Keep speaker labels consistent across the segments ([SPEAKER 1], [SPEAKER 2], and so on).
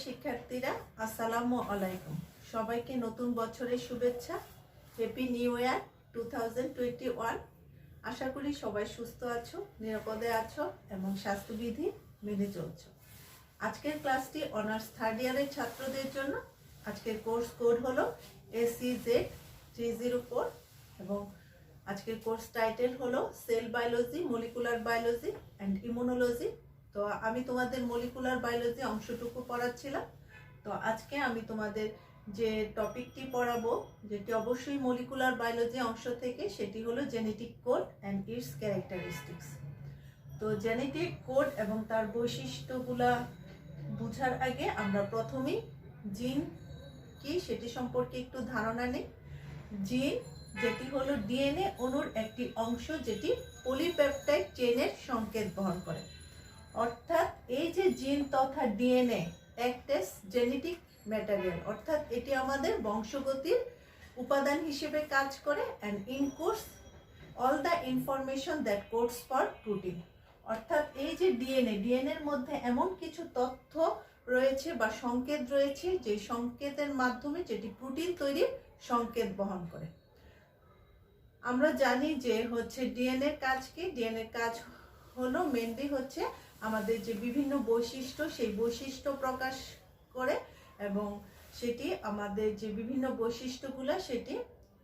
[SPEAKER 1] শিক্ষার্থীরা আসসালামু আলাইকুম। সবাইকে নতুন বছরের শুভেচ্ছা। Happy new year 2021। আশা করি সবাই সুস্থ আছো, নিরাপদে আছো এবং স্বাস্থ্যবিধি মেনে চলছো। আজকের ক্লাসটি অনার্স থার্ড ইয়ারের ছাত্রদের জন্য। আজকের কোর্স কোড হলো ACZ304 এবং আজকের কোর্স টাইটেল হলো sell biology, molecular biology and immunology. তো আমি তোমাদের মলিকুলার বায়োলজি অংশটুকু পড়াচ্ছিলাম। তো আজকে আমি তোমাদের যে টপিকটি পড়াবো, যেটি অবশ্যই মলিকুলার বায়োলজি অংশ থেকে, সেটি হলো genetic code and it's characteristics. তো জেনেটিক কোড এবং তার বৈশিষ্ট্যগুলা বোঝার আগে আমরা প্রথমেই জিন কি সেটি সম্পর্কে একটু ধারণা নিই। জিন যেটি হলো ডিএনএ অণুর একটি অংশ, যেটি পলিপেপটাইড চেইনের সংকেত বহন করে। অর্থাৎ এই যে জিন তথা DNA act as genetic material, অর্থাৎ এটি আমাদের বংশগতির উপাদান হিসেবে কাজ করে and encodes all the information that codes for protein. অর্থাৎ এই যে ডিএনএর মধ্যে এমন কিছু তথ্য রয়েছে বা সংকেত রয়েছে, যে সংকেতের মাধ্যমে যেটি প্রোটিন তৈরির সংকেত বহন করে। আমরা জানি যে ডিএনএর কাজ কি? ডিএনএর কাজ হলো মেনলি আমাদের যে বিভিন্ন বৈশিষ্ট্য, সেই বৈশিষ্ট্য প্রকাশ করে এবং সেটি আমাদের যে বিভিন্ন বৈশিষ্ট্যগুলো সেটি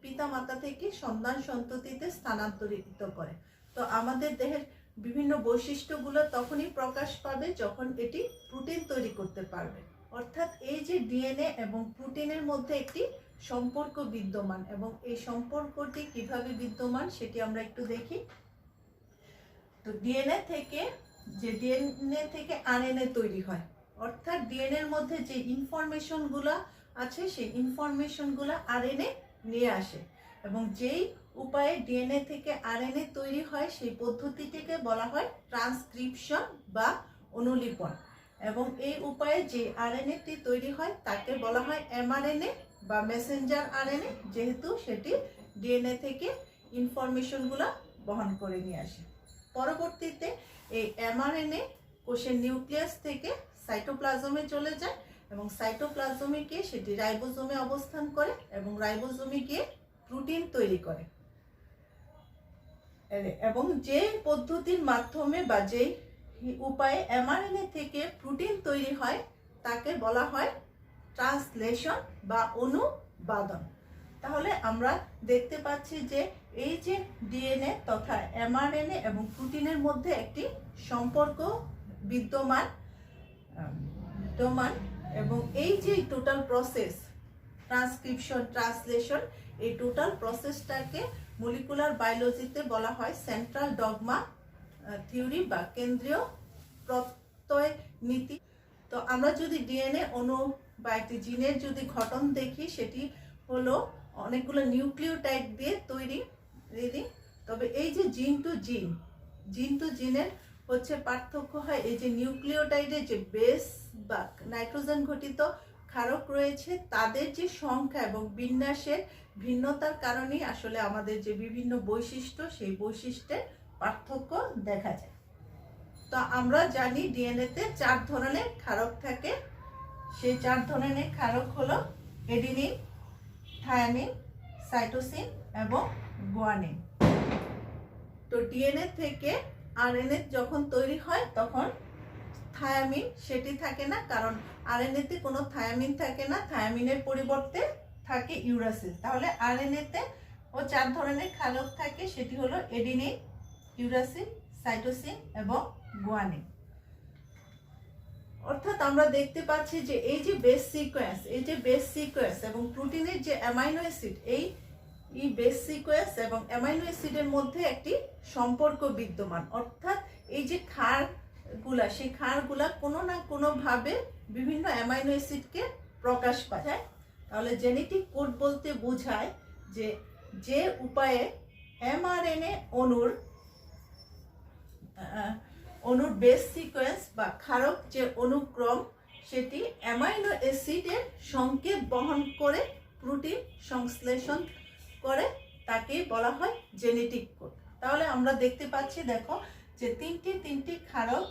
[SPEAKER 1] পিতামাতা থেকে সন্তান সন্ততিতে স্থানান্তরিত করে। তো আমাদের দেহের বিভিন্ন বৈশিষ্ট্যগুলো তখনই প্রকাশ পাবে যখন এটি প্রোটিন তৈরি করতে পারবে। অর্থাৎ এই যে ডিএনএ এবং প্রোটিনের মধ্যে একটি সম্পর্ক বিদ্যমান, এবং এই সম্পর্কটি কিভাবে বিদ্যমান সেটি আমরা একটু দেখি। তো ডিএনএ থেকে আরএনএ তৈরি হয়। অর্থাৎ ডিএনএ এর মধ্যে যে ইনফরমেশনগুলো আছে, সেই ইনফরমেশনগুলো আরএনএ নিয়ে আসে, এবং যেই উপায়ে ডিএনএ থেকে আরএনএ তৈরি হয় সেই পদ্ধতিটিকে বলা হয় ট্রান্সক্রিপশন বা অনুলিপন। এবং এই উপায়ে যে আরএনএটি তৈরি হয় তাকে বলা হয় এমআরএনএ বা মেসেঞ্জার আরএনএ, যেহেতু সেটি ডিএনএ থেকে ইনফরমেশনগুলো বহন করে নিয়ে আসে। পরবর্তীতে এই এমআরএনএ কোষের নিউক্লিয়াস থেকে সাইটোপ্লাজমে চলে যায়, এবং সাইটোপ্লাজমে গিয়ে সেটি রাইবোজোমে অবস্থান করে, এবং রাইবোজোমে গিয়ে প্রোটিন তৈরি করে। এবং যে পদ্ধতির মাধ্যমে বা যেই উপায়ে এমআরএনএ থেকে প্রোটিন তৈরি হয় তাকে বলা হয় ট্রান্সলেশন বা অনুবাদন। তাহলে আমরা দেখতে পাচ্ছি যে এই যে ডিএনএ তথা এমআরএনএ এবং প্রোটিনের মধ্যে একটি সম্পর্ক বিদ্যমান, এবং এই যে টোটাল প্রসেস ট্রান্সক্রিপশন, ট্রান্সলেশন, এই টোটাল প্রসেসটাকে মলিকুলার বায়োলজিতে বলা হয় সেন্ট্রাল ডগমা থিওরি বা কেন্দ্রীয় প্রত্যয় নীতি। তো আমরা যদি ডিএনএ অণু বা একটি জিনের যদি গঠন দেখি, সেটি হলো অনেকগুলো নিউক্লিওটাইড দিয়ে তৈরি। তবে এই যে জিন টু জিনের পার্থক্য হয় এই যে নিউক্লিওটাইডের যে বেস বা নাইট্রোজেন ঘটিত ক্ষারক রয়েছে, তাদের যে সংখ্যা এবং বিন্যাসের ভিন্নতার কারণেই আসলে আমাদের যে বিভিন্ন বৈশিষ্ট্য, সেই বৈশিষ্ট্যের পার্থক্য দেখা যায়। তো আমরা জানি ডিএনএতে 4 ধরনের ক্ষারক থাকে। সেই 4 ধরনের ক্ষারক হলো এডিনিন, থায়ামিন, সাইটোসিন এবং গুয়ানিন। তো ডিএনএ থেকে আরএনএ যখন তৈরি হয় তখন থায়ামিন সেটি থাকে না, কারণ আরএনএতে কোনো থায়ামিন থাকে না, থায়ামিনের পরিবর্তে থাকে ইউরাসিল। তাহলে আরএনএতে 4 ধরনের ক্ষারক থাকে, সেটি হলো এডিনিন, ইউরাসিল, সাইটোসিন এবং গুয়ানিন। অর্থাৎ আমরা দেখতে পাচ্ছি যে এই যে বেস সিকোয়েন্স এবং প্রোটিনের যে অ্যামাইনো অ্যাসিড, এই বেস সিকোয়েন্স এবং অ্যামাইনো অ্যাসিডের মধ্যে একটি সম্পর্ক বিদ্যমান। অর্থাৎ এই যে সেই ক্ষারগুলা কোনো না কোনো ভাবে বিভিন্ন অ্যামাইনো অ্যাসিডকে প্রকাশ পায়। তাহলে জেনেটিক কোড বলতে বোঝায় যে উপায়ে এমআরএনএ অণুর বেস সিকোয়েন্স বা ক্ষারক যে অনুক্রম, সেটি অ্যামাইনো অ্যাসিডের সংকেত বহন করে প্রোটিন সংশ্লেষণ করে, তাকে বলা হয় জেনেটিক কোড। তাহলে আমরা দেখতে পাচ্ছি, দেখো যে তিনটি ক্ষারক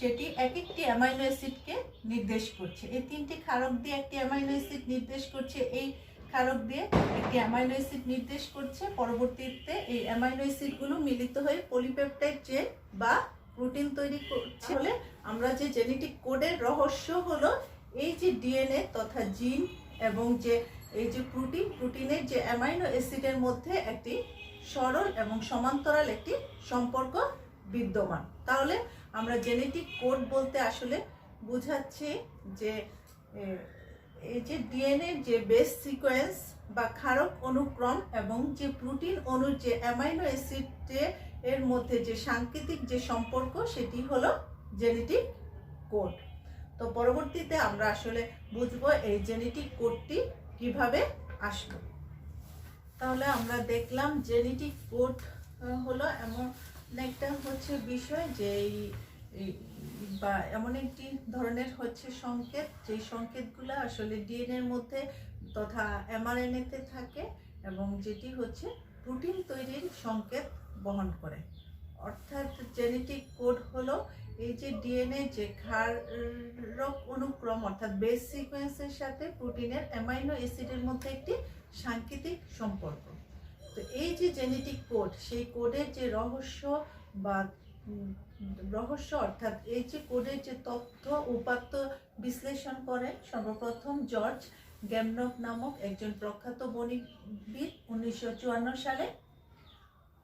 [SPEAKER 1] সেটি এক একটি অ্যামাইনো অ্যাসিডকে নির্দেশ করছে। এই 3টি ক্ষারক দিয়ে একটি অ্যামাইনো অ্যাসিড নির্দেশ করছে, এই ক্ষারক দিয়ে একটি অ্যামাইনো অ্যাসিড নির্দেশ করছে। পরবর্তীতে এই অ্যামাইনো অ্যাসিডগুলো মিলিত হয়ে পলিপেপটাইড চেইন বা প্রোটিন তৈরি করছে। হলে আমরা যে জেনেটিক কোডের রহস্য হলো এই যে ডিএনএ তথা জিন এবং যে এই যে প্রোটিনের যে অ্যামাইনো অ্যাসিডের মধ্যে একটি সরল এবং সমান্তরাল একটি সম্পর্ক বিদ্যমান। তাহলে আমরা জেনেটিক কোড বলতে আসলে বোঝাচ্ছি যে এই যে ডিএনএ যে বেস সিকোয়েন্স বা ক্ষারক অনুক্রম এবং যে প্রোটিন অণুর যে অ্যামাইনো অ্যাসিড এর মধ্যে যে সাংকেতিক যে সম্পর্ক সেটি হলো জেনেটিক কোড। তো পরবর্তীতে আমরা আসলে বুঝবো এই জেনেটিক কোডটি কিভাবে আসলো। তাহলে আমরা দেখলাম জেনেটিক কোড হলো এমন একটা হচ্ছে বিষয় যে বা এমন একটি ধরনের হচ্ছে সংকেত, যে সংকেতগুলো আসলে ডিএনএর মধ্যে তথা এমআরএনএতে থাকে এবং যেটি হচ্ছে প্রোটিন তৈরির সংকেত বহন করে। অর্থাৎ জেনেটিক কোড হলো এই যে ডিএনএ যে ক্ষারক অনুক্রম অর্থাৎ বেস সিকোয়েন্সের সাথে প্রোটিনের অ্যামাইনো অ্যাসিডের মধ্যে একটি সাংকেতিক সম্পর্ক। তো এই যে জেনেটিক কোড, সেই কোডের যে রহস্য অর্থাৎ এই যে কোডের যে তথ্য উপাত্ত বিশ্লেষণ করেন সর্বপ্রথম জর্জ গ্যামনক নামক একজন প্রখ্যাত গণিতবিদ 1954 সালে।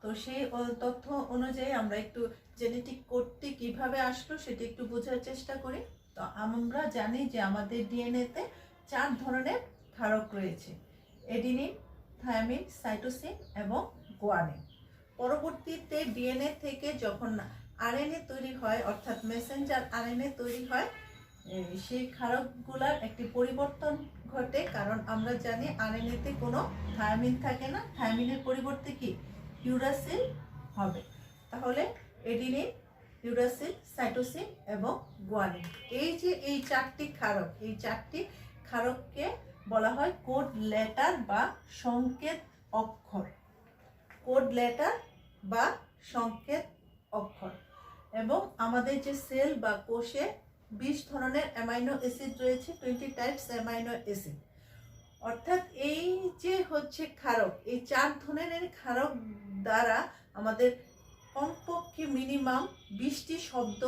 [SPEAKER 1] তো সেই তথ্য অনুযায়ী আমরা একটু জেনেটিক কোডটি কিভাবে আসলো সেটি একটু বোঝার চেষ্টা করি। তো আমরা জানি যে আমাদের ডিএনএতে 4 ধরনের ক্ষারক রয়েছে: এডিনিন, থায়ামিন, সাইটোসিন এবং গুয়ানিন। পরবর্তীতে ডিএনএ থেকে যখন আরএনএ তৈরি হয় অর্থাৎ মেসেঞ্জার আরএনএ তৈরি হয়, সেই ক্ষারকগুলার একটি পরিবর্তন ঘটে। কারণ আমরা জানি আরএনএতে কোনো থায়ামিন থাকে না, থায়ামিনের পরিবর্তে কি ইউরাসিল হবে। তাহলে এডিনিন, ইউরাসিল, সাইটোসিন এবং গুয়ানিন, এই যে এই 4টি ক্ষারক, এই 4টি ক্ষারককে বলা হয় কোড লেটার বা সংকেত অক্ষর। কোড লেটার বা সংকেত অক্ষর। এবং আমাদের যে সেল বা কোষে 20 ধরনের অ্যামাইনো অ্যাসিড রয়েছে, 20 টাইপস অ্যামাইনো অ্যাসিড। অর্থাৎ এই যে হচ্ছে ক্ষারক, এই 4 ধরনের ক্ষারক দ্বারা আমাদের কমপক্ষে মিনিমাম 20টি শব্দ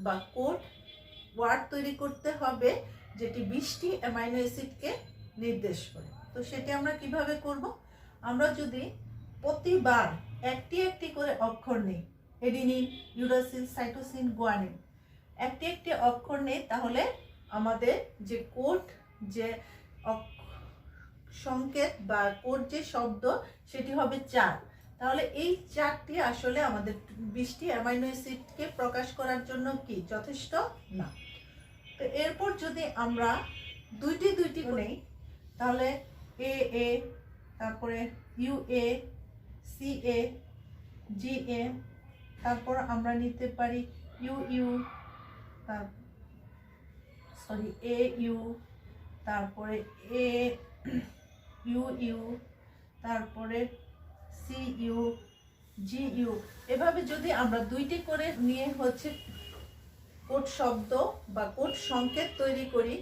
[SPEAKER 1] বা কোড ওয়ার্ড তৈরি করতে হবে, যেটি 20টি অ্যামাইনো অ্যাসিডকে নির্দেশ করে। তো সেটি আমরা কিভাবে করব? আমরা যদি প্রতিবার একটি একটি করে অক্ষর নেই, এডিনিন, ইউরাসিল, সাইটোসিন, গুয়ানিন, একটি একটি অক্ষর নেই, তাহলে আমাদের যে কোড যে সংকেত বা কোড যে শব্দ সেটি হবে 4। তাহলে এই 4টি আসলে আমাদের 20টি অ্যামাইনো অ্যাসিডকে প্রকাশ করার জন্য কি যথেষ্ট না। তো এরপর যদি আমরা দুইটি নেই, তাহলে এ এ, তারপরে ইউ এ, সি এ, জি এ, তারপর আমরা নিতে পারি ইউ ইউ, এ ইউ, তারপরে এ ইউ ইউ, তারপরে সি ইউ, জি ইউ। এভাবে যদি আমরা দুইটি করে নিয়ে হচ্ছে কোড শব্দ বা কোড সংকেত তৈরি করি,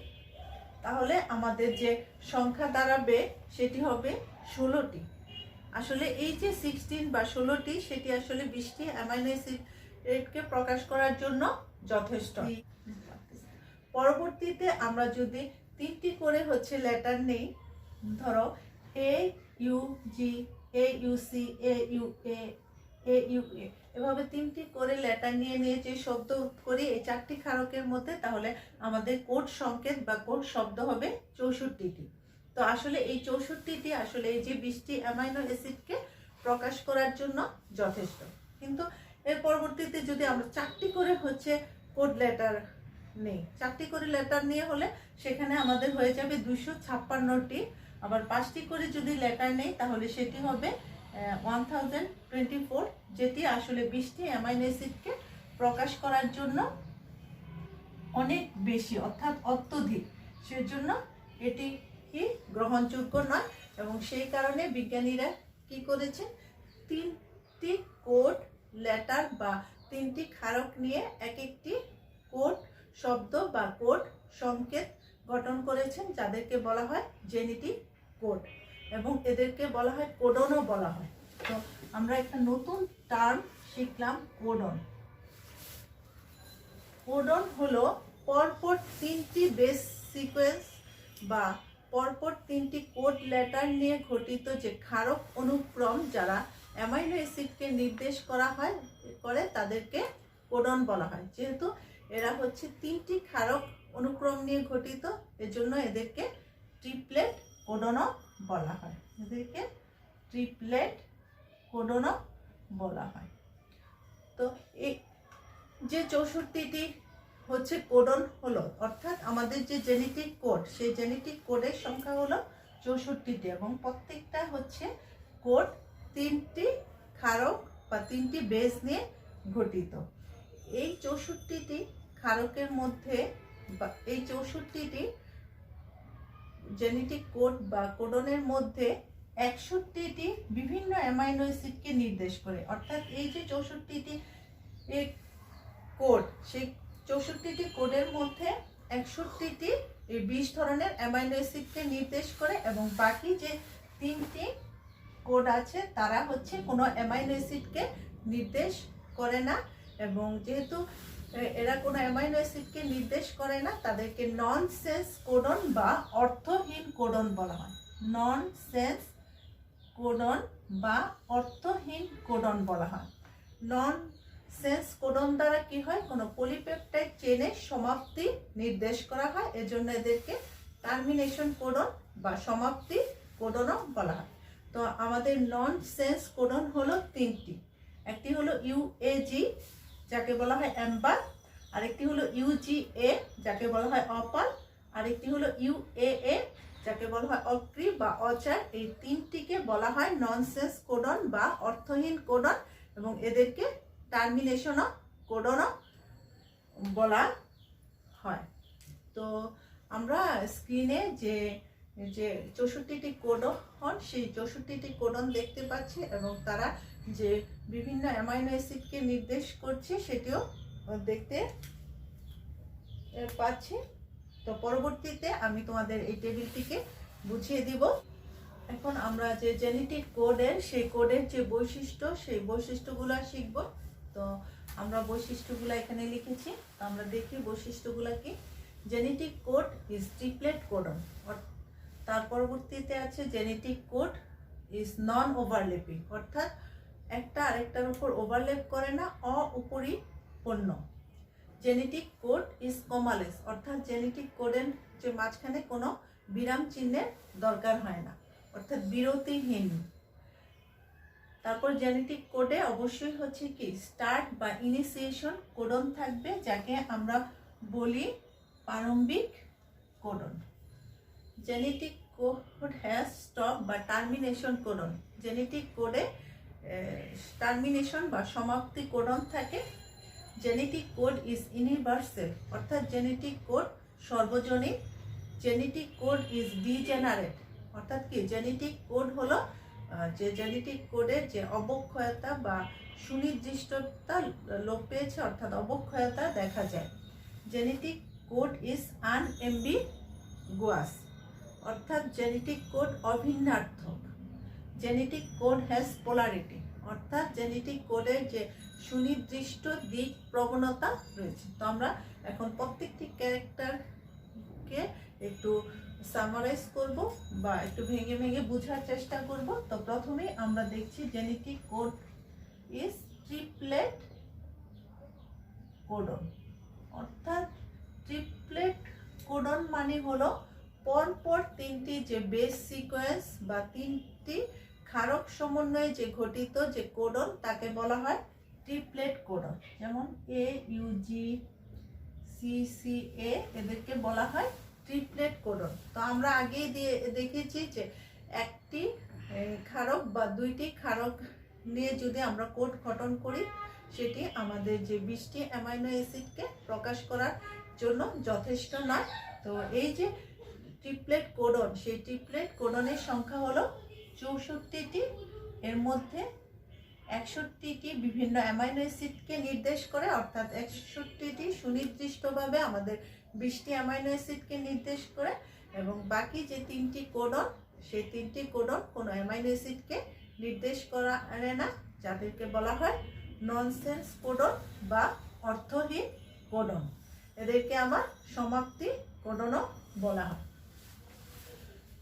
[SPEAKER 1] তাহলে আমাদের যে সংখ্যা দাঁড়াবে সেটি হবে 16টি। আসলে এই যে 16 বা 16টি সেটি আসলে 20টি অ্যামাইনো অ্যাসিডকে প্রকাশ করার জন্য যথেষ্ট। পরবর্তীতে আমরা যদি 3টি করে হচ্ছে লেটার নেই, ধরো A U G, A U C, A U A, A U A, এভাবে 3টি করে লেটার নিয়ে যে শব্দ করি এই 4টি ক্ষারকের মধ্যে, তাহলে আমাদের কোড সংকেত বা কোড শব্দ হবে 64টি। তো আসলে এই 64টি আসলে এই যে 20টি অ্যামাইনো অ্যাসিডকে প্রকাশ করার জন্য যথেষ্ট। কিন্তু এর পরবর্তীতে যদি আমরা 4টি করে হচ্ছে কোড লেটার নেই, 4টি করে লেটার নিয়ে হলে সেখানে আমাদের হয়ে যাবে 256টি। আবার 5টি করে যদি লেটার নেই তাহলে সেটি হবে 1024, যেটি আসলে 20টি অ্যামাইনো অ্যাসিডকে প্রকাশ করার জন্য অনেক বেশি, অর্থাৎ অত্যধিক। সেজন্য এটি কি গ্রহণযোগ্য নয় এবং সেই কারণে বিজ্ঞানীরা কি করেছে, 3টি কোড লেটার বা 3টি ক্ষারক নিয়ে এক একটি কোড শব্দ বা কোড সংকেত গঠন করেছেন, যাদেরকে বলা হয় জেনেটিক কোড, এবং এদেরকে বলা হয় কোডনও বলা হয়। তো আমরা একটা নতুন টার্ম শিখলাম, কোডন। কোডন হলো পরপর 3টি বেস সিকোয়েন্স বা পরপর 3টি কোড লেটার নিয়ে গঠিত যে ক্ষারক অনুক্রম যারা অ্যামাইনো অ্যাসিডকে নির্দেশ করে তাদেরকে কোডন বলা হয়। যেহেতু এরা হচ্ছে 3টি ক্ষারক অনুক্রম নিয়ে গঠিত, এজন্য এদেরকে ট্রিপলেট কোডনও বলা হয়। এদেরকে ট্রিপলেট কোডনও বলা হয়। তো এই যে 64টি হচ্ছে কোডন হলো, অর্থাৎ আমাদের যে জেনেটিক কোড, সেই জেনেটিক কোডের সংখ্যা হলো 64টি, এবং প্রত্যেকটা হচ্ছে কোড 3টি ক্ষারক বা 3টি বেস নিয়ে গঠিত। এই 64টি ক্ষারকের মধ্যে বা এই 64টি জেনেটিক কোড বা কোডনের মধ্যে 61টি বিভিন্ন অ্যামাইনো অ্যাসিডকে নির্দেশ করে। অর্থাৎ এই যে 64টি কোড, সেই 64টি কোডের মধ্যে 61টি এই 20 ধরনের অ্যামাইনো অ্যাসিডকে নির্দেশ করে, এবং বাকি যে 3টি কোড আছে তারা হচ্ছে কোনো অ্যামাইনো অ্যাসিডকে নির্দেশ করে না। এবং যেহেতু এরা কোনো অ্যামাইনো অ্যাসিডকে নির্দেশ করে না, তাদেরকে নন সেন্স কোডন বা অর্থহীন কোডন বলা হয়। নন সেন্স কোডন বা অর্থহীন কোডন বলা হয়। নন সেন্স কোডন দ্বারা কি হয়, কোনো পলিপেপটাইড চেনের সমাপ্তি নির্দেশ করা হয়, এজন্য এদেরকে টার্মিনেশন কোডন বা সমাপ্তি কোডনও বলা হয়। তো আমাদের নন সেন্স কোডন হলো 3টি। একটি হলো ইউএজি, যাকে বলা হয় অ্যাম্বার, আরেকটি হলো ইউজিএ, যাকে বলা হয় অপাল, আরেকটি হলো ইউএএ, যাকে বলা হয় অক্রি বা অচার। এই 3টিকে বলা হয় ননসেন্স কোডন বা অর্থহীন কোডন, এবং এদেরকে টার্মিনেশন কোডনও বলা হয়। তো আমরা স্ক্রিনে যে 64টি কোডন, সেই 64টি কোডন দেখতে পাচ্ছি, এবং তারা যে বিভিন্ন অ্যামাইনো অ্যাসিডকে নির্দেশ করছে সেটিও দেখতে পাচ্ছি। তো পরবর্তীতে আমি তোমাদের এই টেবিলটিকে বুঝিয়ে দিব। এখন আমরা যে জেনেটিক কোডের, সেই কোডের যে বৈশিষ্ট্য, সেই বৈশিষ্ট্যগুলো শিখব। তো আমরা বৈশিষ্ট্যগুলো এখানে লিখেছি, তো আমরা দেখি বৈশিষ্ট্যগুলো কি। Genetic code is triplet codon. তার পরবর্তীতে আছে genetic code is non overlapping, অর্থাৎ একটা আরেকটার উপর ওভারল্যাপ করে না, অপরিপূর্ণ। জেনেটিক কোড ইজ কমালেস, অর্থাৎ জেনেটিক কোডের যে মাঝখানে কোনো বিরাম চিহ্নের দরকার হয় না, অর্থাৎ বিরতিহীন। তারপর জেনেটিক কোডে অবশ্যই হচ্ছে কি স্টার্ট বা ইনিশিয়েশন কোডন থাকবে, যাকে আমরা বলি প্রারম্ভিক codon. Genetic code has stop বা টার্মিনেশন কোডন। জেনেটিক কোডে টার্মিনেশন বা সমাপ্তি কোডন থাকে। জেনেটিক কোড ইজ ইউনিভার্সাল, অর্থাৎ জেনেটিক কোড সর্বজনীন। জেনেটিক কোড ইজ ডিজেনারেট, অর্থাৎ কি জেনেটিক কোড হলো যে জেনেটিক কোডের যে অবক্ষয়তা বা সুনির্দিষ্টতা লোপ পেয়েছে, অর্থাৎ অবক্ষয়তা দেখা যায়। জেনেটিক কোড ইজ আনএম্বিগুয়াস, অর্থাৎ জেনেটিক কোড অভিন্নার্থক। জেনেটিক কোড হ্যাজ পোলারিটি, অর্থাৎ জেনেটিক কোডের যে সুনির্দিষ্ট দিক প্রবণতা রয়েছে। তো আমরা এখন প্রত্যেকটি ক্যারেক্টারকে একটু সামারাইজ করব বা একটু ভেঙে ভেঙে বোঝার চেষ্টা করব। তো প্রথমে আমরা দেখছি genetic code is triplet codon, অর্থাৎ ট্রিপলেট কোডন মানে হলো পরপর 3টি যে বেস সিকোয়েন্স বা 3টি ক্ষারক সমন্বয়ে যে গঠিত যে কোডন, তাকে বলা হয় ট্রিপলেট কোডন। যেমন AUG CCA, এদেরকে বলা হয় ট্রিপলেট কোডন। তো আমরা আগেই দেখেছি যে একটি ক্ষারক বা 2টি ক্ষারক নিয়ে যদি আমরা কোড গঠন করি, সেটি আমাদের যে 20টি অ্যামাইনো অ্যাসিডকে প্রকাশ করার জন্য যথেষ্ট নয়। তো এই যে ট্রিপলেট কোডন, সেই ট্রিপলেট কোডনের সংখ্যা হলো 64টি। এর মধ্যে 61টি বিভিন্ন অ্যামাইনো অ্যাসিডকে নির্দেশ করে, অর্থাৎ 61টি সুনির্দিষ্টভাবে আমাদের 20টি অ্যামাইনো অ্যাসিডকে নির্দেশ করে, এবং বাকি যে 3টি কোডন, সেই 3টি কোডন কোনো অ্যামাইনো অ্যাসিডকে নির্দেশ করে না, যাদেরকে বলা হয় ননসেন্স কোডন বা অর্থহীন কোডন। এদেরকে আমার সমাপ্তি কোডনও বলা হয়।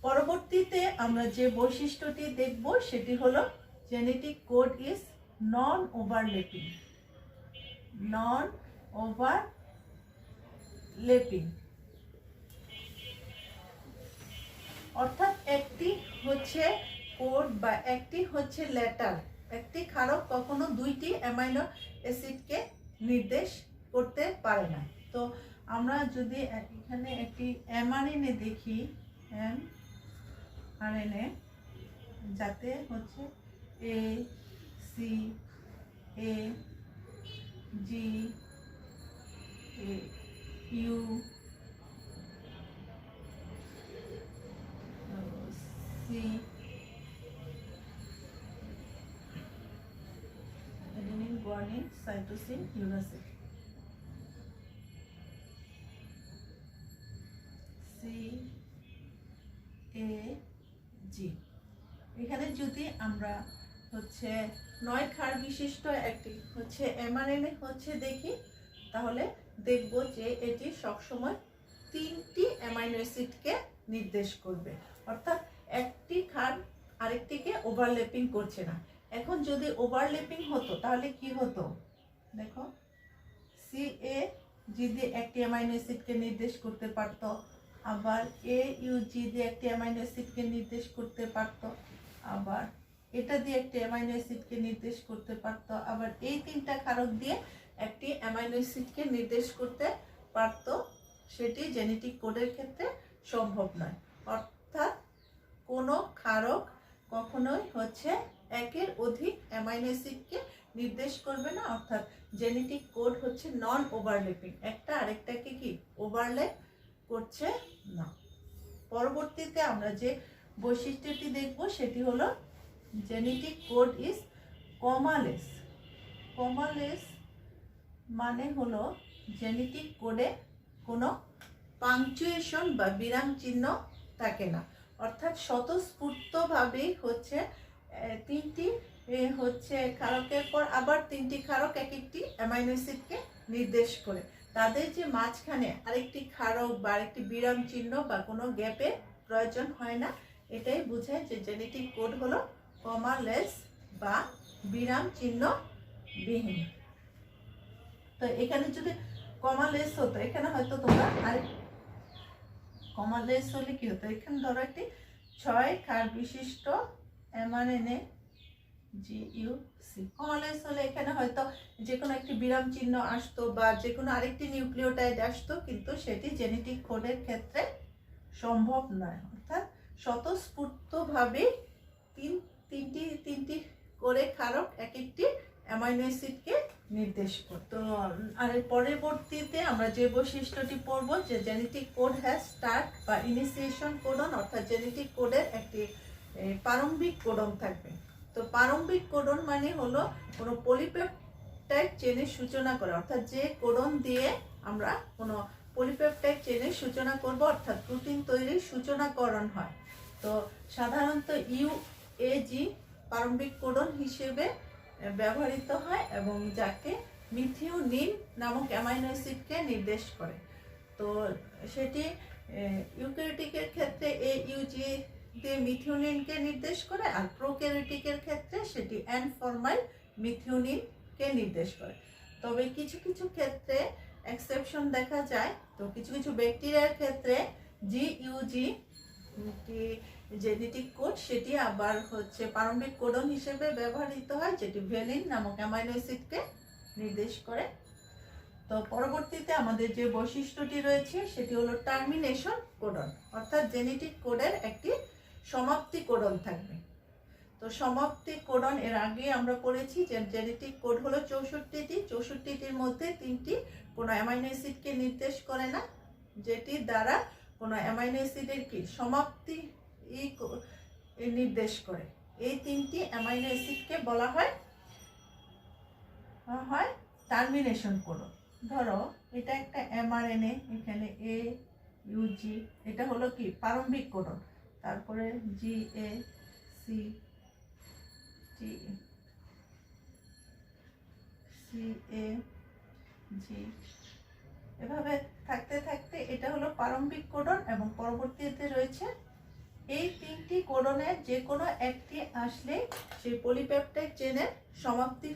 [SPEAKER 1] পরবর্তীতে আমরা যে বৈশিষ্ট্যটি দেখব সেটি হলো genetic code is non overlapping. Non overlapping অর্থাৎ একটি হচ্ছে কোড বা একটি হচ্ছে লেটার, একটি ক্ষারক কখনো 2টি অ্যামাইনো অ্যাসিডকে নির্দেশ করতে পারে না। তো আমরা যদি এখানে একটি mRNA দেখি, mRNA, যাতে হচ্ছে A C A G A U C adenine, guanine, cytosine, uracil, C A G। এখানে যদি আমরা হচ্ছে 9 ক্ষার বিশিষ্ট একটি হচ্ছে mRNA হচ্ছে দেখি, তাহলে দেখব যে এটি সবসময় 3টি অ্যামাইনো অ্যাসিডকে নির্দেশ করবে, অর্থাৎ একটি ক্ষার আরেকটিকে ওভারল্যাপিং করছে না। এখন যদি ওভারল্যাপিং হতো তাহলে কি হতো, দেখো CA যদি একটি অ্যামাইনো অ্যাসিডকে নির্দেশ করতে পারতো, আবার AUG দিয়ে একটি অ্যামাইনো অ্যাসিডকে নির্দেশ করতে পারতো, আবার এটা দিয়ে একটি অ্যামাইনো অ্যাসিডকে নির্দেশ করতে পারতো, আবার এই 3টা ক্ষারক দিয়ে একটি অ্যামাইনো অ্যাসিডকে নির্দেশ করতে পারতো। সেটি জেনেটিক কোডের ক্ষেত্রে সম্ভব নয়, অর্থাৎ কোনো ক্ষারক কখনোই হচ্ছে একের অধিক অ্যামাইনো অ্যাসিডকে নির্দেশ করবে না, অর্থাৎ জেনেটিক কোড হচ্ছে নন ওভারল্যাপিং, একটা আরেকটাকে কি ওভারল্যাপ করছে না। পরবর্তীতে আমরা যে বৈশিষ্ট্যটি দেখব সেটি হলো জেনেটিক কোড ইজ কমালেস। কমালেস মানে হলো জেনেটিক কোডে কোনো পাংচুয়েশন বা বিরাম চিহ্ন থাকে না, অর্থাৎ স্বতঃস্ফূর্তভাবেই হচ্ছে 3টি হচ্ছে ক্ষারকের পর আবার 3টি ক্ষারক এক একটি অ্যামাইনো অ্যাসিডকে নির্দেশ করে, তাদের যে মাঝখানে আরেকটি ক্ষারক বা আরেকটি বিরাম চিহ্ন বা কোনো গ্যাপের প্রয়োজন হয় না। এটাই বোঝায় যে জেনেটিক কোড হলো কমালেস বা বিরাম চিহ্ন বিহীন। তো এখানে যদি কমালেস হতো, এখানে হয়তো তোমরা আর কমালেস হলে কি হতো, এখানে ধরো একটি 6 ক্ষার বিশিষ্ট mRNA GUC, কমালেস হলে এখানে হয়তো যে কোনো একটি বিরাম চিহ্ন আসতো বা যে কোনো আরেকটি নিউক্লিওটাইড আসতো, কিন্তু সেটি জেনেটিক কোডের ক্ষেত্রে সম্ভব নয়, অর্থাৎ স্বতঃস্ফূর্তভাবে তিনটি করে ক্ষারক এক একটি অ্যামাইনো অ্যাসিডকে নির্দেশ করতো। আর পরবর্তীতে আমরা যে বৈশিষ্ট্যটি পড়ব যে জেনেটিক কোড হ্যাজ স্টার্ট বা ইনিশিয়েশন কোডন, অর্থাৎ জেনেটিক কোডের একটি প্রারম্ভিক কোডন থাকবে। তো প্রারম্ভিক কোডন মানে হলো কোনো পলিপেপটাইড চেনের সূচনা করা, অর্থাৎ যে কোডন দিয়ে আমরা কোনো পলিপেপটাইড চেনের সূচনা করব, অর্থাৎ প্রোটিন তৈরির সূচনাকরণ হয়। তো সাধারণত UAG প্রারম্ভিক কোডন হিসেবে ব্যবহৃত হয় এবং যাকে মিথিওনিন নামক অ্যামাইনো অ্যাসিডকে নির্দেশ করে। তো সেটি ইউক্যারিওটিকের ক্ষেত্রে AUG দিয়ে মিথিওনিনকে নির্দেশ করে, আর প্রোক্যারিওটিকের ক্ষেত্রে সেটি N-ফরমাইল মিথিওনিনকে নির্দেশ করে। তবে কিছু কিছু ক্ষেত্রে এক্সেপশন দেখা যায়। তো কিছু কিছু ব্যাকটেরিয়ার ক্ষেত্রে GUG জেনেটিক কোড সেটি আবার হচ্ছে প্রারম্ভিক কোডন হিসেবে ব্যবহৃত হয়, যেটি ভ্যালিন নামক অ্যামাইনো অ্যাসিডকে নির্দেশ করে। তো পরবর্তীতে আমাদের যে বৈশিষ্ট্যটি রয়েছে সেটি হলো টার্মিনেশন কোডন, অর্থাৎ জেনেটিক কোডের একটি সমাপ্তি কোডন থাকবে। তো সমাপ্তি কোডন এর আগে আমরা পড়েছি যে জেনেটিক কোড হলো 64টির মধ্যে 3টি কোনো অ্যামাইনো অ্যাসিডকে নির্দেশ করে না, যেটি দ্বারা কোনো অ্যামাইনো অ্যাসিডের কি সমাপ্তি নির্দেশ করে। এই 3টি অ্যামাইনো অ্যাসিডকে বলা হয় হয় টার্মিনেশন কোডন। ধরো এটা একটা mRNA, এখানে A UG, এটা হলো কি প্রারম্ভিক কোডন। তারপরে GAC CAG, এভাবে থাকতে থাকতে এটা হলো প্রারম্ভিক কোডন এবং পরবর্তীতে রয়েছে এই তিনটি কোডনের যে কোনো একটি আসলে সেই পলিপেপটাইড চেনের সমাপ্তি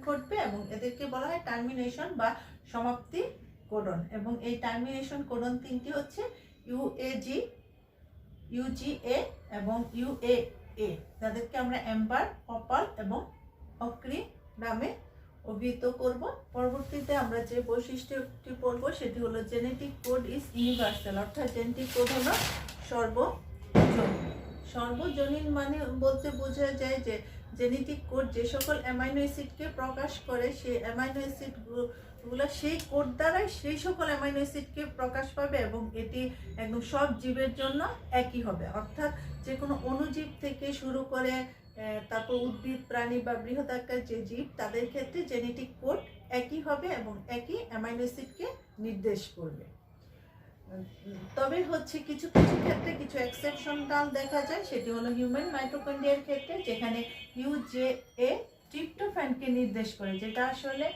[SPEAKER 1] ঘটবে এবং এদেরকে বলা হয় টার্মিনেশন বা সমাপ্তি কোডন। এবং এই টার্মিনেশন কোডন তিনটি হচ্ছে UAG, UGA এবং UAA, যাদেরকে আমরা অ্যাম্বার, অপাল এবং অক্রি নামে অভিহিত করব। পরবর্তীতে আমরা যে বৈশিষ্ট্যটি পড়ব সেটি হলো জেনেটিক কোড ইজ ইউনিভার্সাল, অর্থাৎ জেনেটিক কোড হলো সর্বজনীন মানে বলতে বোঝা যায় যে জেনেটিক কোড যে সকল অ্যামাইনো অ্যাসিডকে প্রকাশ করে, সেই অ্যামাইনো অ্যাসিডগুলো সেই কোড দ্বারাই সেই সকল অ্যামাইনো অ্যাসিডকে প্রকাশ পাবে এবং এটি একদম সব জীবের জন্য একই হবে। অর্থাৎ যে কোনো অণুজীব থেকে শুরু করে তারপর উদ্ভিদ, প্রাণী বা বৃহদাকার যে জীব, তাদের ক্ষেত্রে জেনেটিক কোড একই হবে এবং একই অ্যামাইনো অ্যাসিডকে নির্দেশ করবে। তবে হচ্ছে কিছু কিছু ক্ষেত্রে কিছু এক্সেপশনাল দেখা যায়, সেটি হলো হিউম্যান মাইটোকন্ড্রিয়ার ক্ষেত্রে, যেখানে UGA ট্রিপ্টোফ্যানকে নির্দেশ করে, যেটা আসলে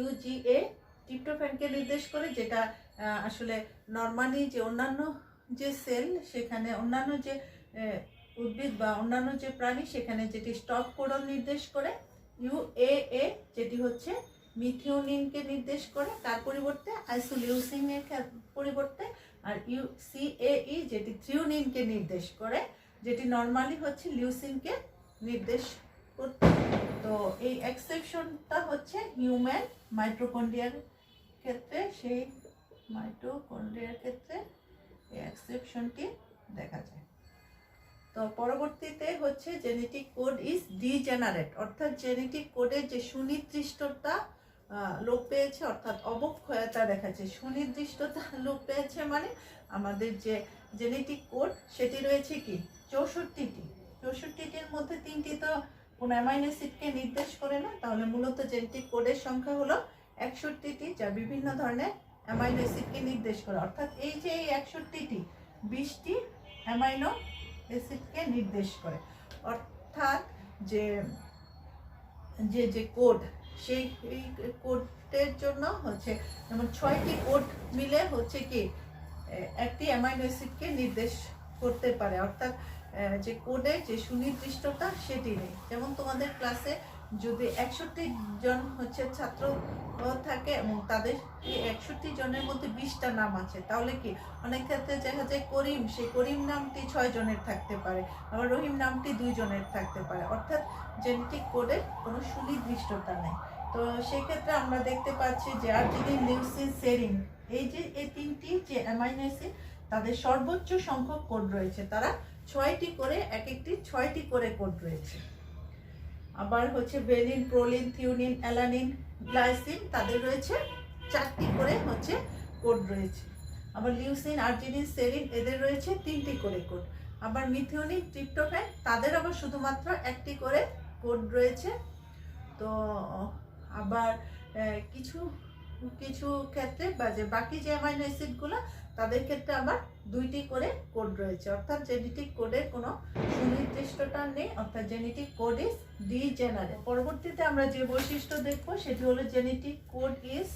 [SPEAKER 1] UGA ট্রিপ্টোফ্যানকে নির্দেশ করে, যেটা আসলে নর্মালি যে অন্যান্য যে সেল, সেখানে অন্যান্য যে উদ্ভিদ বা অন্যান্য যে প্রাণী, সেখানে যেটি স্টপ কোডন নির্দেশ করে। UAA যেটি হচ্ছে মিথিওনিনকে নির্দেশ করে, তার পরিবর্তে আইসোলিউসিনের পরিবর্তে। আর CAE যেটি থ্রিওনিনকে নির্দেশ করে, যেটি নর্মালি হচ্ছে লিউসিনকে নির্দেশ করতে। তো এই এক্সেপশনটা হচ্ছে হিউম্যান মাইটোকন্ড্রিয়ার ক্ষেত্রে, সেই মাইটোকন্ড্রিয়ার ক্ষেত্রে এই এক্সেপশনটি দেখা যায়। তো পরবর্তীতে হচ্ছে জেনেটিক কোড ইজ ডিজেনারেট, অর্থাৎ জেনেটিক কোডের যে সুনির্দিষ্টতা লোপ পেয়েছে, অর্থাৎ অবক্ষয়তা দেখাচ্ছে। সুনির্দিষ্টতা লোপ পেয়েছে মানে আমাদের যে জেনেটিক কোড সেটি রয়েছে কি 64টি। 64টির মধ্যে 3টি তো কোনো অ্যামাইনো অ্যাসিডকে নির্দেশ করে না, তাহলে মূলত জেনেটিক কোডের সংখ্যা হলো 61টি, যা বিভিন্ন ধরনের অ্যামাইনো অ্যাসিডকে নির্দেশ করে। অর্থাৎ এই যে এই 61টি 20টি অ্যামাইনো অ্যাসিডকে নির্দেশ করে। অর্থাৎ যে যে যে কোড, সেই কোডের জন্য হচ্ছে যেমন 6টি কোড মিলে হচ্ছে কি একটি অ্যামাইনো অ্যাসিডকে নির্দেশ করতে পারে। অর্থাৎ যে কোডের যে সুনির্দিষ্টতা সেটি নেই। যেমন তোমাদের ক্লাসে যদি 61 জন হচ্ছে ছাত্র থাকে এবং তাদের 61 জনের মধ্যে 20টা নাম আছে, তাহলে কি অনেক ক্ষেত্রে দেখা যায় করিম, সেই করিম নামটি 6 জনের থাকতে পারে, আবার রহিম নামটি 2 জনের থাকতে পারে। অর্থাৎ জেনেটিক কোডের কোনো সুনির্দিষ্টতা নেই। তো সেক্ষেত্রে আমরা দেখতে পাচ্ছি যে আর্জিনিন, লিউসিন, সেরিন, এই যে এই 3টি যে অ্যামাইনো অ্যাসিড, তাদের সর্বোচ্চ সংখ্যক কোড রয়েছে। তারা 6টি করে, এক একটি 6টি করে কোড রয়েছে। আবার হচ্ছে ভ্যালিন, প্রোলিন, থিওনিন, অ্যালানিন, গ্লাইসিন, তাদের রয়েছে 4টি করে হচ্ছে কোড রয়েছে। আবার লিউসিন, আর্জিনিন, সেরিন, এদের রয়েছে 3টি করে কোড। আবার মিথিওনিন, ট্রিপ্টোফ্যান, তাদের আবার শুধুমাত্র 1টি করে কোড রয়েছে। তো আবার কিছু কিছু ক্ষেত্রে বা যে বাকি যে অ্যামাইনো অ্যাসিডগুলো, তাদের ক্ষেত্রে আবার 2টি করে কোড রয়েছে। অর্থাৎ জেনেটিক কোডের কোনো সুনির্দিষ্টতা নেই, অর্থাৎ জেনেটিক কোড ইজ ডিজেনারেট। পরবর্তীতে আমরা যে বৈশিষ্ট্য দেখব সেটি হলো জেনেটিক কোড ইজ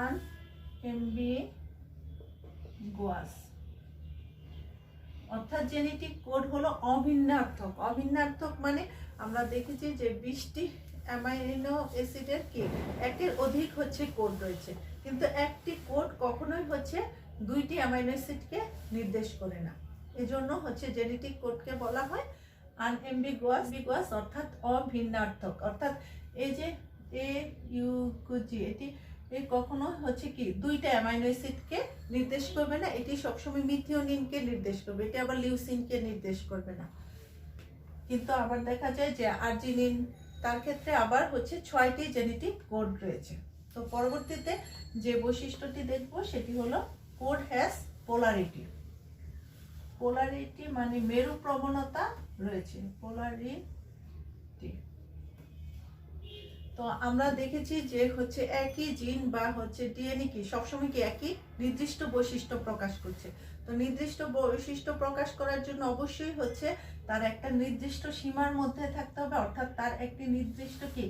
[SPEAKER 1] আনএম্বিগুয়াস, অর্থাৎ জেনেটিক কোড হলো অভিন্নার্থক। অভিন্নার্থক মানে আমরা দেখেছি যে 20টি অ্যামাইনো অ্যাসিডের কি একের অধিক হচ্ছে কোড রয়েছে, কিন্তু একটি কোড কখনোই হচ্ছে 2টি অ্যামাইনো অ্যাসিডকে নির্দেশ করে না। এজন্য হচ্ছে জেনেটিক কোডকে বলা হয় আনএম্বিগুয়াস, অর্থাৎ অভিন্নার্থক। অর্থাৎ এই যে AUG, এটি কখনো হচ্ছে কি 2টা অ্যামাইনো অ্যাসিডকে নির্দেশ করবে না, এটি সবসময় মিথিওনিনকে নির্দেশ করবে, এটি আবার লিউসিনকে নির্দেশ করবে না। কিন্তু আবার দেখা যায় যে আর্জিনিন, তার ক্ষেত্রে আবার হচ্ছে 6টি জেনেটিক কোড রয়েছে। তো পরবর্তীতে যে বৈশিষ্ট্যটি দেখব সেটি হলো কোড হ্যাজ পোলারিটি। পোলারিটি মানে মেরু প্রবণতা রয়েছে, পোলারিটি। তো আমরা দেখেছি যে হচ্ছে একই জিন বা হচ্ছে ডিএনএ কি সবসময় কি একই নির্দিষ্ট বৈশিষ্ট্য প্রকাশ করছে। তো নির্দিষ্ট বৈশিষ্ট্য প্রকাশ করার জন্য অবশ্যই হচ্ছে তার একটা নির্দিষ্ট সীমার মধ্যে থাকতে হবে, অর্থাৎ তার একটি নির্দিষ্ট কি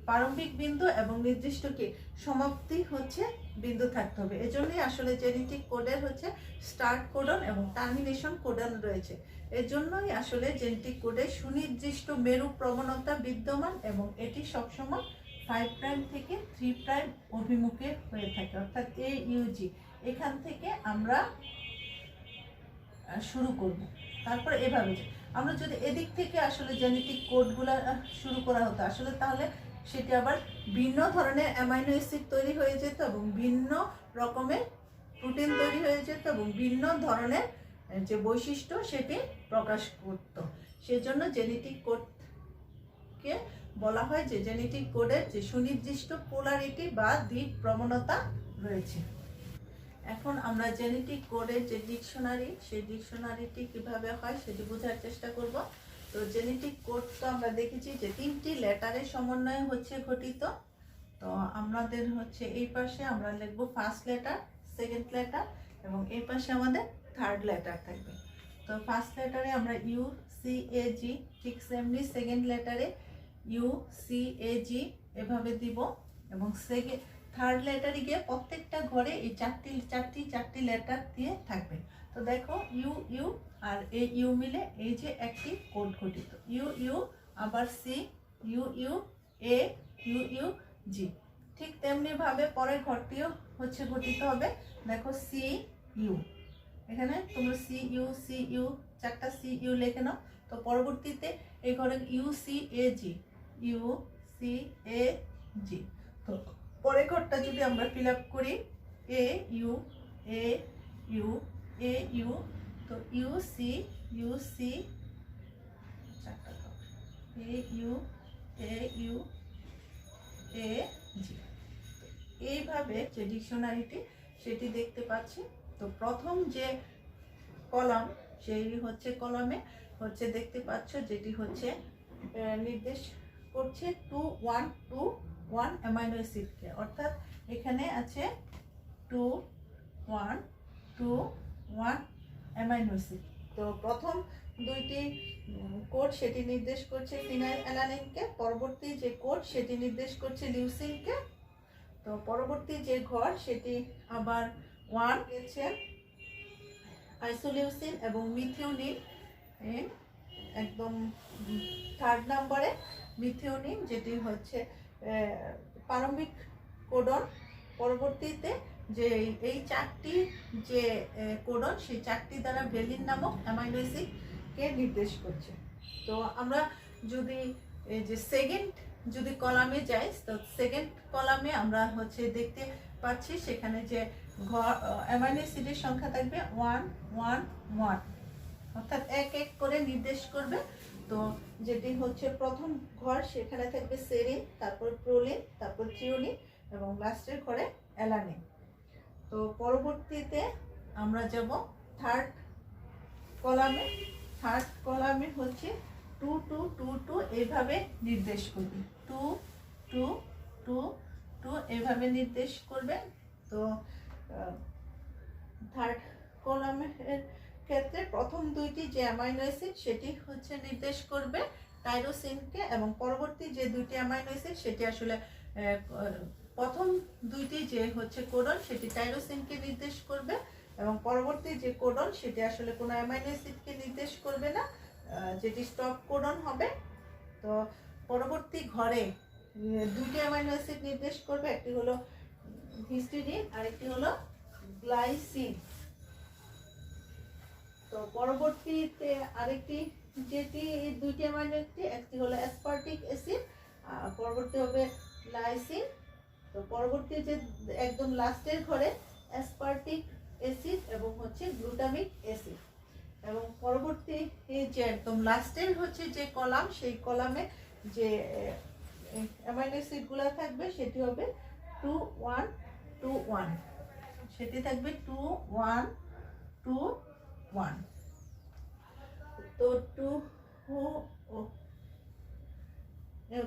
[SPEAKER 1] প্রারম্ভিক বিন্দু এবং নির্দিষ্ট কি সমাপ্তি হচ্ছে বিন্দু থাকতে হবে। এজন্যই আসলে জেনেটিক কোডের হচ্ছে স্টার্ট কোডন এবং টার্মিনেশন কোডন রয়েছে। এজন্যই আসলে জেনেটিক কোডে সুনির্দিষ্ট মেরু প্রবণতা বিদ্যমান এবং এটি সবসময় 5 প্রাইম থেকে 3 প্রাইম অভিমুখে হয়ে থাকে, অর্থাৎ AUG। এখান থেকে আমরা শুরু করব। তারপর এভাবে আমরা যদি এদিক থেকে আসলে জেনেটিক কোডগুলো শুরু করা হতো আসলে তাহলে সেটি আবার ভিন্ন ধরনের অ্যামাইনো অ্যাসিড তৈরি হয়ে যেত এবং ভিন্ন রকমের প্রোটিন তৈরি হয়ে যেত এবং ভিন্ন ধরনের যে বৈশিষ্ট্য সেটি প্রকাশ করত। সেজন্য জেনেটিক কোডকে বলা হয় যে জেনেটিক কোডের যে সুনির্দিষ্ট পোলারিটি বা দিক প্রবণতা রয়েছে। এখন আমরা জেনেটিক কোডের যে ডিকশনারি সেই ডিকশনারিটি কিভাবে হয় সেটি বোঝার চেষ্টা করব। তো জেনেটিক কোড তো আমরা দেখেছি যে 3টি লেটারের সমন্বয়ে হচ্ছে গঠিত। তো আমাদের হচ্ছে এই পাশে আমরা লিখব ফার্স্ট লেটার, সেকেন্ড লেটার এবং এই পাশে আমাদের থার্ড লেটার থাকবে। তো ফার্স্ট লেটারে আমরা UCAG, ঠিক সেমনি সেকেন্ড লেটারে UCAG এভাবে দিব এবং থার্ড লেটারে গিয়ে প্রত্যেকটা ঘরে এই চারটি লেটার দিয়ে থাকবে। তো দেখো ইউ আর এই ইউ মিলে এই যে একটি কোড গঠিত, ইউ আবার C, U A, U G. ঠিক তেমনি ভাবে পরের ঘরটিও হচ্ছে গঠিত হবে। দেখো সি ইউ, এখানে তোমরা সি ইউ চারটা সি ইউ লেখে নাও। তো পরবর্তীতে এই ঘরে UCAG, তো পরের ঘরটা যদি আমরা ফিল আপ করি এ ইউ, তো ইউসি এইভাবে যে ডিকশনারিটি সেটি দেখতে পাচ্ছি। তো প্রথম যে কলাম সেই হচ্ছে কলামে হচ্ছে দেখতে পাচ্ছ যেটি হচ্ছে নির্দেশ করছে 2-1-2-1 অ্যামাইনো অ্যাসিডকে, অর্থাৎ এখানে আছে 2-1-2-1 অ্যামাইনো অ্যাসিড। তো প্রথম দুইটি কোড সেটি নির্দেশ করছে ফিনাইল অ্যালানিনকে, পরবর্তী যে কোড সেটি নির্দেশ করছে লিউসিনকে। তো পরবর্তী যে ঘর সেটি আবার 1 দিয়েছে আইসোলিউসিন এবং মিথিওনিন, একদম থার্ড নম্বরে মিথিওনিন যেটি হচ্ছে প্রারম্ভিক কোডন। পরবর্তীতে যে এই চারটি যে কোডন সেই চারটি দ্বারা ভ্যালিন নামক অ্যামাইনো অ্যাসিডকে নির্দেশ করছে। তো আমরা যদি এই যে সেকেন্ড যদি কলামে যাই, তো সেকেন্ড কলামে আমরা হচ্ছে দেখতে পাচ্ছি সেখানে যে অ্যামাইনো অ্যাসিডের সংখ্যা থাকবে 1-1-1, অর্থাৎ এক এক করে নির্দেশ করবে। তো যেটি হচ্ছে প্রথম ঘর সেখানে থাকবে সেরিন, তারপর প্রোলিন, তারপর থ্রিওনিন এবং লাস্টের ঘরে অ্যালানিন। তো পরবর্তীতে আমরা যাব থার্ড কলামে। থার্ড কলামে হচ্ছে 2-2-2-2 এইভাবে নির্দেশ করবে, 2-2-2-2 এইভাবে নির্দেশ করবে। তো থার্ড কলামের ক্ষেত্রে প্রথম দুইটি যে অ্যামাইনো অ্যাসিড সেটি হচ্ছে নির্দেশ করবে টাইরোসিনকে এবং পরবর্তী যে দুইটি অ্যামাইনো অ্যাসিড সেটি আসলে প্রথম দুইটি যে হচ্ছে কোডন সেটি টাইরোসিনকে নির্দেশ করবে এবং পরবর্তী যে কোডন সেটি আসলে কোনো অ্যামাইনো অ্যাসিডকে নির্দেশ করবে না, যেটি স্টপ কোডন হবে। তো পরবর্তী ঘরে দুইটি অ্যামাইনো অ্যাসিড নির্দেশ করবে, একটি হলো হিস্টিডিন আর একটি হলো গ্লাইসিন। তো পরবর্তীতে আরেকটি যেটি দুইটি অ্যামাইনো অ্যাসিড, একটি হলো অ্যাসপার্টিক অ্যাসিড আর পরবর্তী হবে লাইসিন। তো পরবর্তী যে একদম লাস্টের ঘরে অ্যাসপার্টিক অ্যাসিড এবং হচ্ছে গ্লুটামিক অ্যাসিড এবং পরবর্তী যে একদম লাস্টের হচ্ছে যে কলাম সেই কলামে যে অ্যামাইনো অ্যাসিডগুলো থাকবে সেটি হবে 2-1-2-1, সেটি থাকবে 2-1-2-1। তো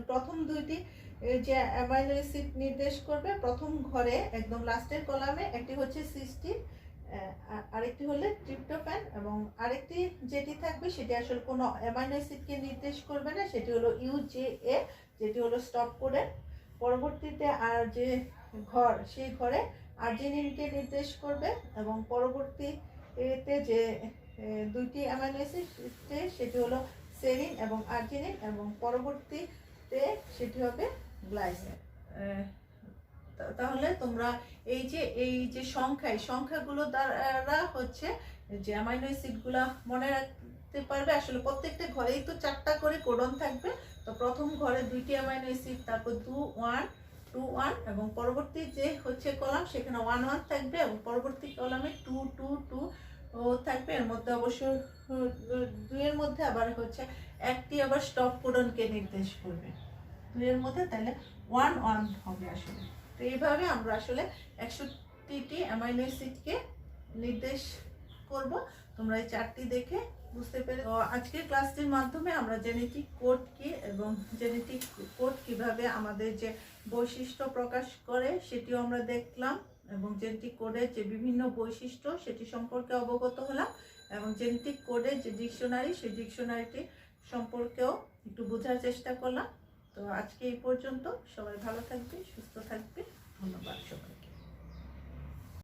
[SPEAKER 1] প্রথম দুইটি যে অ্যামাইনো অ্যাসিড নির্দেশ করবে, প্রথম ঘরে একদম লাস্টের কলামে একটি হচ্ছে সিস্টিন, আরেকটি হলে ট্রিপ্টোফ্যান, এবং আরেকটি যেটি থাকবে সেটি আসলে কোনো অ্যামাইনো অ্যাসিডকে নির্দেশ করবে না, সেটি হলো ইউজেএ, যেটি হলো স্টপ কোডের। পরবর্তীতে আর যে ঘর, সেই ঘরে আর্জিনিনকে নির্দেশ করবে, এবং পরবর্তীতে যে দুইটি অ্যামাইনো অ্যাসিড সেটি হলো সেরিন এবং আর্জিনিন, এবং পরবর্তীতে সেটি হবে গ্লাইসিন। তাহলে তোমরা এই যে সংখ্যাগুলো দ্বারা হচ্ছে যে অ্যামাইনো অ্যাসিডগুলো মনে রাখতে পারবে। আসলে প্রত্যেকটা ঘরেই তো 4টা করে কোডন থাকবে। তো প্রথম ঘরে 2টি অ্যামাইনো অ্যাসিড, তারপর 2 1 এবং পরবর্তী যে হচ্ছে কলাম সেখানে 1 1 থাকবে, এবং পরবর্তী কলামে 2 2 2 থাকবে। এর মধ্যে অবশ্য 2 এর মধ্যে আবার হচ্ছে একটি আবার স্টপ কোডনকে নির্দেশ করবে 2 এর মধ্যে, তাহলে 1 1 হবে আসলে। তো এইভাবে আমরা আসলে 61টি অ্যামাইনো অ্যাসিডকে নির্দেশ করব। তোমরা এই 4টি দেখে বুঝতে পেরে। তো আজকের ক্লাসটির মাধ্যমে আমরা জেনেটিক কোড কি এবং জেনেটিক কোড কিভাবে আমাদের যে বৈশিষ্ট্য প্রকাশ করে সেটিও আমরা দেখলাম, এবং জেনেটিক কোডের যে বিভিন্ন বৈশিষ্ট্য সেটি সম্পর্কে অবগত হলাম, এবং জেনেটিক কোডের যে ডিকশনারি, সেই ডিকশনারিটি সম্পর্কেও একটু বোঝার চেষ্টা করলাম। তো আজকে এই পর্যন্ত। সবাই ভালো থাকবে, সুস্থ থাকবে। ধন্যবাদ সবাই।